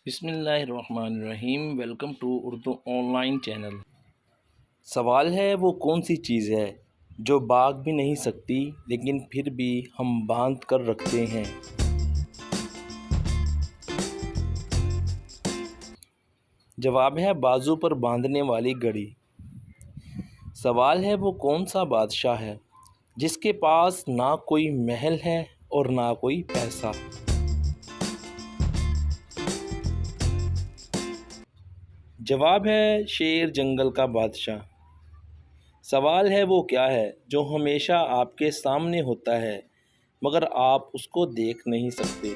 बिस्मिल्लाहिर्रहमानिर्रहीम। Welcome to Urdu online channel. सवाल है वो कौन सी चीज़ है जो भाग भी नहीं सकती लेकिन फिर भी हम बांध कर रखते हैं। जवाब है बाजू पर बांधने वाली घड़ी। सवाल है वो कौन सा बादशाह है जिसके पास ना कोई महल है और ना कोई पैसा। जवाब है शेर जंगल का बादशाह। सवाल है वो क्या है जो हमेशा आपके सामने होता है मगर आप उसको देख नहीं सकते।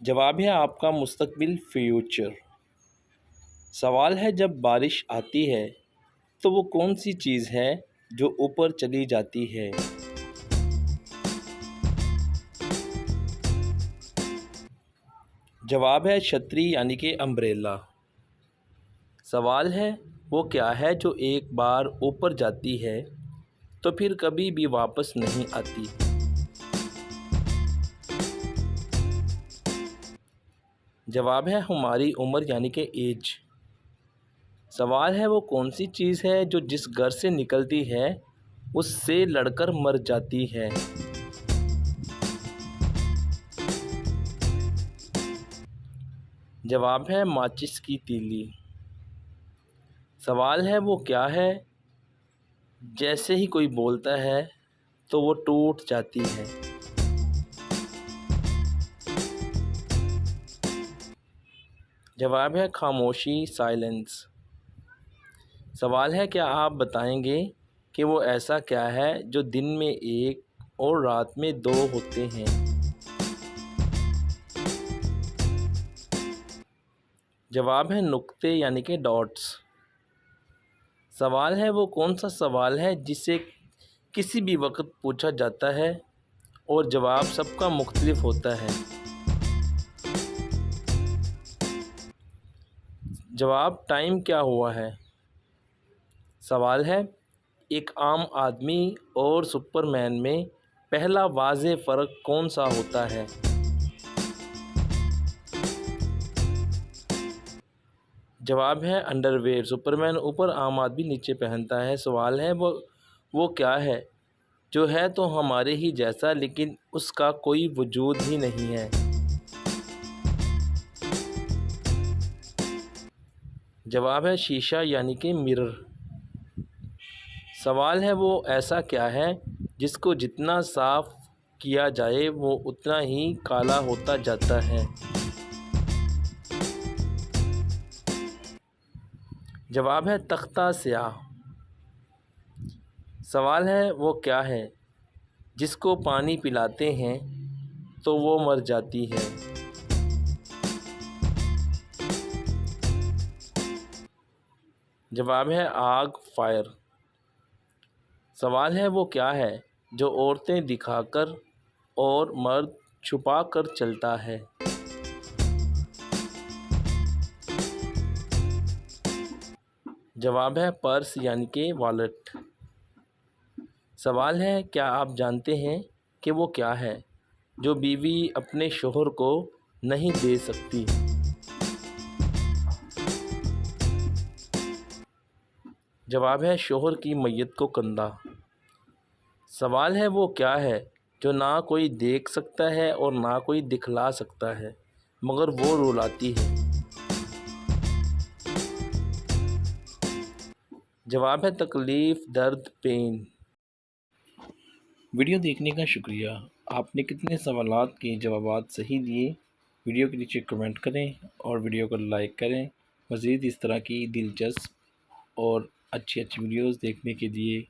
जवाब है आपका मुस्तकबिल, फ्यूचर। सवाल है जब बारिश आती है तो वो कौन सी चीज़ है जो ऊपर चली जाती है। जवाब है छतरी यानी कि अम्ब्रेला। सवाल है वो क्या है जो एक बार ऊपर जाती है तो फिर कभी भी वापस नहीं आती। जवाब है हमारी उम्र यानी कि एज। सवाल है वो कौन सी चीज़ है जो जिस घर से निकलती है उससे लड़कर मर जाती है। जवाब है माचिस की तीली। सवाल है वो क्या है जैसे ही कोई बोलता है तो वो टूट जाती है। जवाब है खामोशी, साइलेंस। सवाल है क्या आप बताएंगे कि वो ऐसा क्या है जो दिन में एक और रात में दो होते हैं। जवाब है नुक्ते यानी कि डॉट्स। सवाल है वो कौन सा सवाल है जिसे किसी भी वक्त पूछा जाता है और जवाब सबका मुख्तलिफ होता है। जवाब टाइम क्या हुआ है। सवाल है एक आम आदमी और सुपरमैन में पहला वाज़ेह फ़र्क कौन सा होता है। जवाब है अंडरवेयर। सुपरमैन ऊपर, आम आदमी नीचे पहनता है। सवाल है वो क्या है जो है तो हमारे ही जैसा लेकिन उसका कोई वजूद ही नहीं है। जवाब है शीशा यानी कि मिरर। सवाल है वो ऐसा क्या है जिसको जितना साफ किया जाए वो उतना ही काला होता जाता है। जवाब है तख्ता स्याह। सवाल है वो क्या है जिसको पानी पिलाते हैं तो वो मर जाती है। जवाब है आग, फायर। सवाल है वो क्या है जो औरतें दिखाकर और मर्द छुपा कर चलता है। जवाब है पर्स यानी कि वॉलेट। सवाल है क्या आप जानते हैं कि वो क्या है जो बीवी अपने शोहर को नहीं दे सकती। जवाब है शोहर की मैयत को कंधा। सवाल है वो क्या है जो ना कोई देख सकता है और ना कोई दिखला सकता है मगर वो रुलाती है। जवाब है तकलीफ़, दर्द, पेन। वीडियो देखने का शुक्रिया। आपने कितने सवालात के जवाबात सही दिए। वीडियो के नीचे कमेंट करें और वीडियो को लाइक करें। मज़ीद इस तरह की दिलचस्प और अच्छी अच्छी वीडियोस देखने के लिए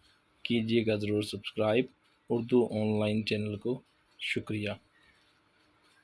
कीजिएगा ज़रूर सब्सक्राइब उर्दू ऑनलाइन चैनल को। शुक्रिया।